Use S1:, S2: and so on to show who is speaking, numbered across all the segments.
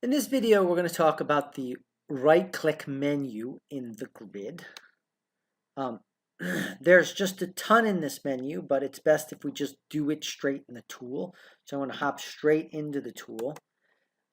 S1: In this video, we're going to talk about the right-click menu in the grid. There's just a ton in this menu, but it's best if we just do it straight in the tool. So I'm going to hop straight into the tool,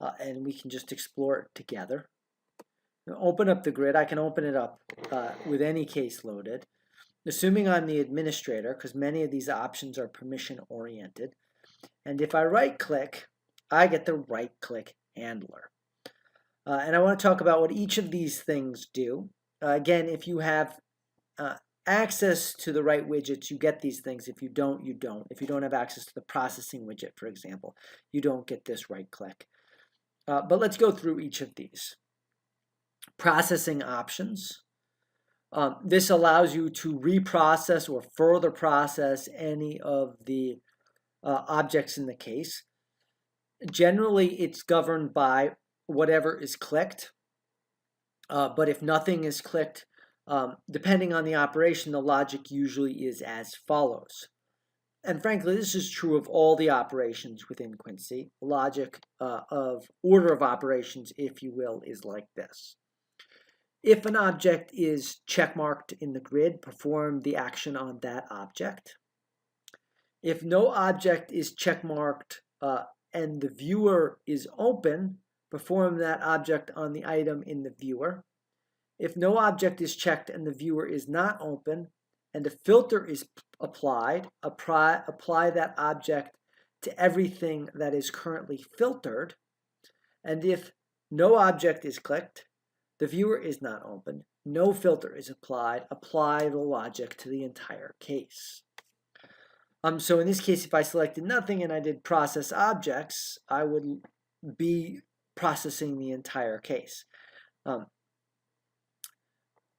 S1: and we can just explore it together. Open up the grid. I can open it up with any case loaded, assuming I'm the administrator, because many of these options are permission-oriented. And if I right-click, I get the right-click handler. And I want to talk about what each of these things do. Again, if you have access to the right widgets, you get these things. If you don't, you don't. If you don't have access to the processing widget, for example, you don't get this right click. But let's go through each of these. Processing options. This allows you to reprocess or further process any of the objects in the case. Generally, it's governed by whatever is clicked, but if nothing is clicked, depending on the operation, the logic usually is as follows. And frankly, this is true of all the operations within Quincy. Logic of order of operations, if you will, is like this. If an object is checkmarked in the grid, perform the action on that object. If no object is checkmarked and the viewer is open, perform that object on the item in the viewer. If no object is checked and the viewer is not open and a filter is applied, apply that object to everything that is currently filtered. And if no object is clicked, the viewer is not open, no filter is applied, apply the logic to the entire case. So in this case, if I selected nothing and I did process objects, I would be processing the entire case.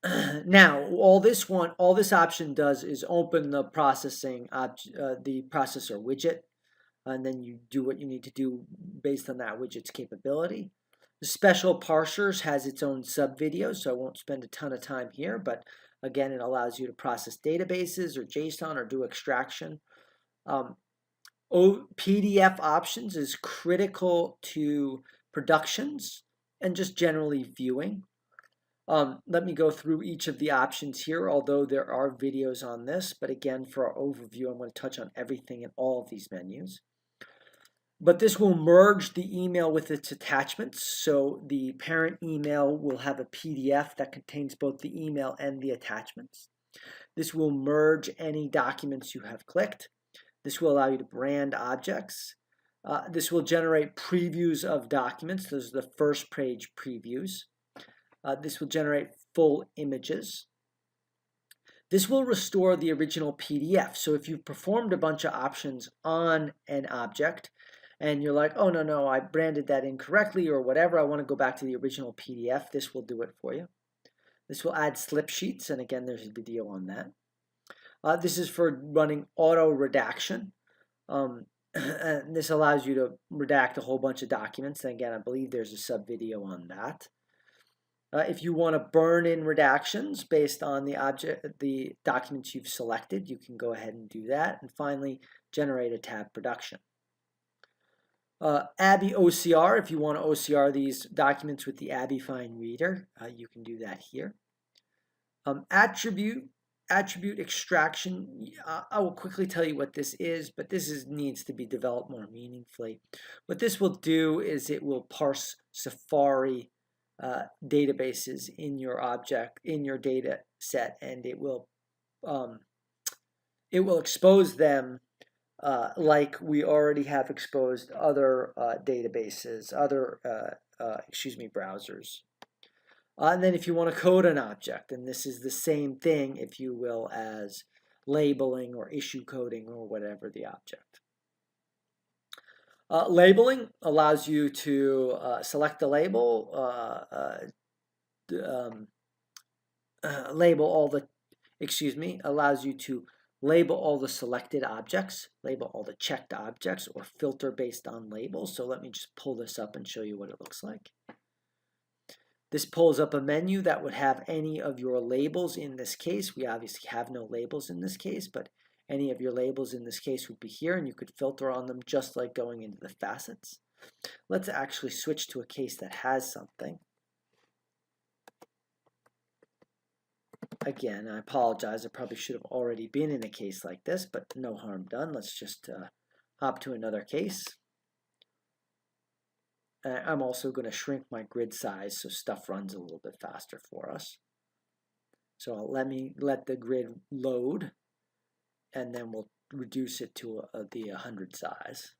S1: Now, all this option does is open the processor widget, and then you do what you need to do based on that widget's capability. The special parsers has its own sub-video, so I won't spend a ton of time here, but again, it allows you to process databases or JSON or do extraction. PDF options is critical to productions and just generally viewing. Let me go through each of the options here, although there are videos on this, but again, for our overview, I'm going to touch on everything in all of these menus. But this will merge the email with its attachments, so the parent email will have a PDF that contains both the email and the attachments. This will merge any documents you have clicked. This will allow you to brand objects. This will generate previews of documents. Those are the first page previews. This will generate full images. This will restore the original PDF. So if you've performed a bunch of options on an object and you're like, oh, no, I branded that incorrectly or whatever, I want to go back to the original PDF, this will do it for you. This will add slip sheets, and again, there's a video on that. This is for running auto redaction. And this allows you to redact a whole bunch of documents. And again, I believe there's a sub video on that. If you want to burn in redactions based on the documents you've selected, you can go ahead and do that. And finally, generate a tab production. Abby OCR, if you want to OCR these documents with the Abby Fine Reader, you can do that here. Attribute extraction, I will quickly tell you what this is, but this needs to be developed more meaningfully. What this will do is it will parse Safari databases in your data set, and it will expose them like we already have exposed other databases, browsers. And then if you want to code an object, and this is the same thing, if you will, as labeling or issue coding or whatever the object. Labeling allows you to select the label, allows you to label all the selected objects, label all the checked objects, or filter based on labels. So let me just pull this up and show you what it looks like. This pulls up a menu that would have any of your labels in this case. We obviously have no labels in this case, but any of your labels in this case would be here, and you could filter on them just like going into the facets. Let's actually switch to a case that has something. Again, I apologize. I probably should have already been in a case like this, but no harm done. Let's just hop to another case. I'm also going to shrink my grid size so stuff runs a little bit faster for us. So let the grid load, and then we'll reduce it to the 100 size.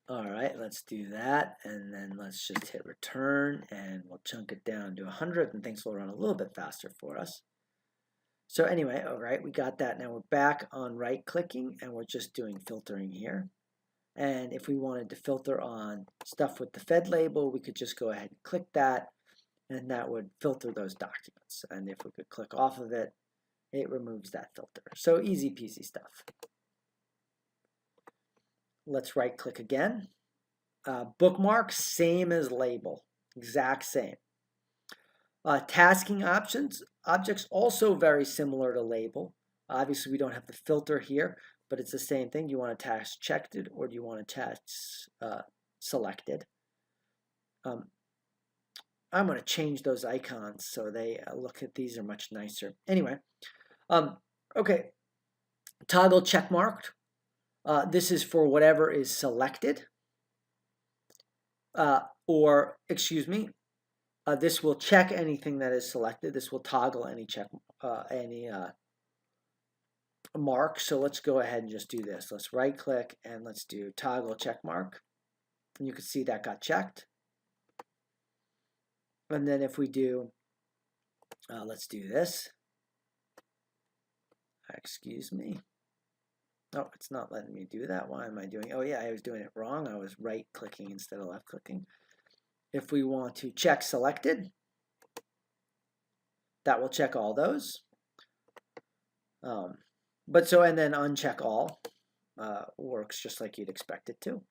S1: All right, let's do that, and then let's just hit return, and we'll chunk it down to 100, and things will run a little bit faster for us. So anyway, all right, we got that. Now we're back on right-clicking, and we're just doing filtering here. And if we wanted to filter on stuff with the Fed label, we could just go ahead and click that, and that would filter those documents. And if we could click off of it, it removes that filter. So easy peasy stuff. Let's right click again. Bookmark, same as label, exact same. Tasking objects also very similar to label. Obviously we don't have the filter here, but it's the same thing. Do you want to task checked or do you want to task selected? I'm going to change those icons so they look at these are much nicer. Anyway, okay, toggle check marked. This is for whatever is selected, this will check anything that is selected. This will toggle any check, mark. So let's go ahead and just do this. Let's right click and let's do toggle check mark. And you can see that got checked. And then if we do, let's do this. Excuse me. Oh, it's not letting me do that. Why am I doing? Oh yeah, I was doing it wrong. I was right clicking instead of left clicking. If we want to check selected, that will check all those. And then uncheck all works just like you'd expect it to.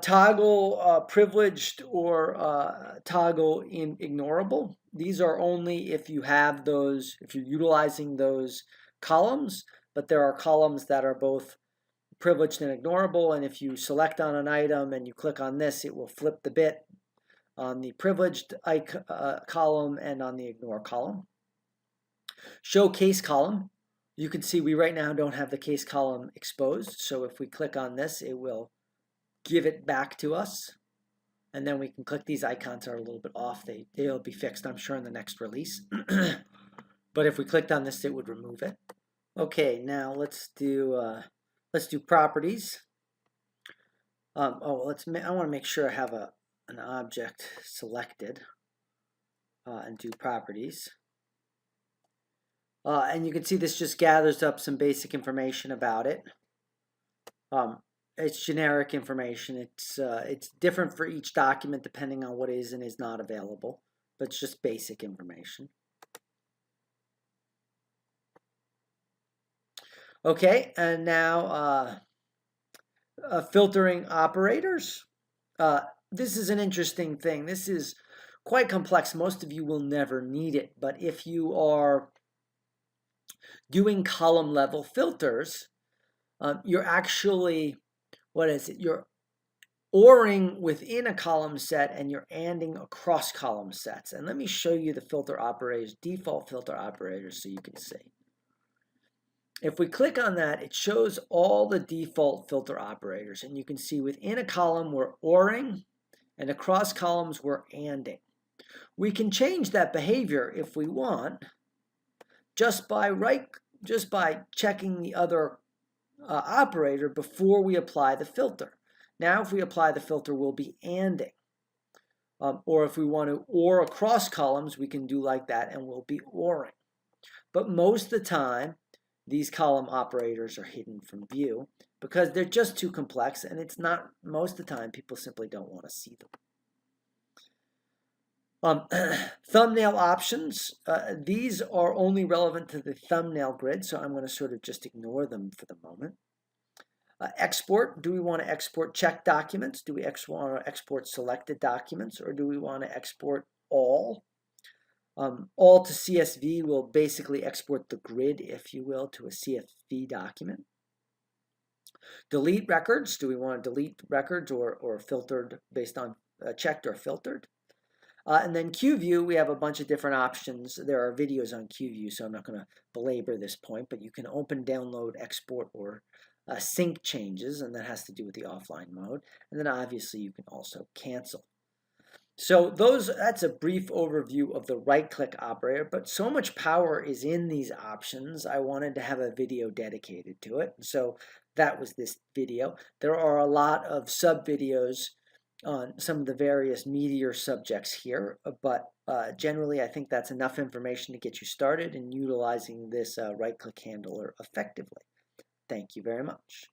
S1: Toggle privileged or toggle ignorable. These are only if you have those, if you're utilizing those columns, but there are columns that are both privileged and ignorable, and if you select on an item and you click on this, it will flip the bit on the privileged column and on the ignore column. Show case column. You can see we right now don't have the case column exposed, so if we click on this, it will give it back to us, and then we can click. These icons are a little bit off. They'll be fixed, I'm sure, in the next release. But if we clicked on this, it would remove it. Okay, now let's do properties. I want to make sure I have an object selected and do properties. And you can see this just gathers up some basic information about it. It's generic information. It's different for each document depending on what is and is not available, but it's just basic information. Okay, and now filtering operators. This is an interesting thing. This is quite complex. Most of you will never need it, but if you are doing column level filters, you're actually, you're ORing within a column set and you're ANDing across column sets. And let me show you the filter operators, default filter operators, so you can see. If we click on that, it shows all the default filter operators, and you can see within a column we're ORing, and across columns we're ANDing. We can change that behavior if we want, just by checking the other operator before we apply the filter. Now, if we apply the filter, we'll be ANDing. Or if we want to OR across columns, we can do like that, and we'll be ORing. But most of the time, these column operators are hidden from view because they're just too complex, and it's not, most of the time, people simply don't want to see them. Thumbnail options, these are only relevant to the thumbnail grid, so I'm going to sort of just ignore them for the moment. Export, do we want to export checked documents? Do we want to export selected documents, or do we want to export all? All to CSV will basically export the grid, if you will, to a CSV document. Delete records. Do we want to delete records or filtered based on checked or filtered? And then QView, we have a bunch of different options. There are videos on QView, so I'm not going to belabor this point, but you can open, download, export, or sync changes, and that has to do with the offline mode. And then obviously you can also cancel. So that's a brief overview of the right-click operator, but so much power is in these options, I wanted to have a video dedicated to it. So that was this video. There are a lot of sub-videos on some of the various meatier subjects here, but generally I think that's enough information to get you started in utilizing this right-click handler effectively. Thank you very much.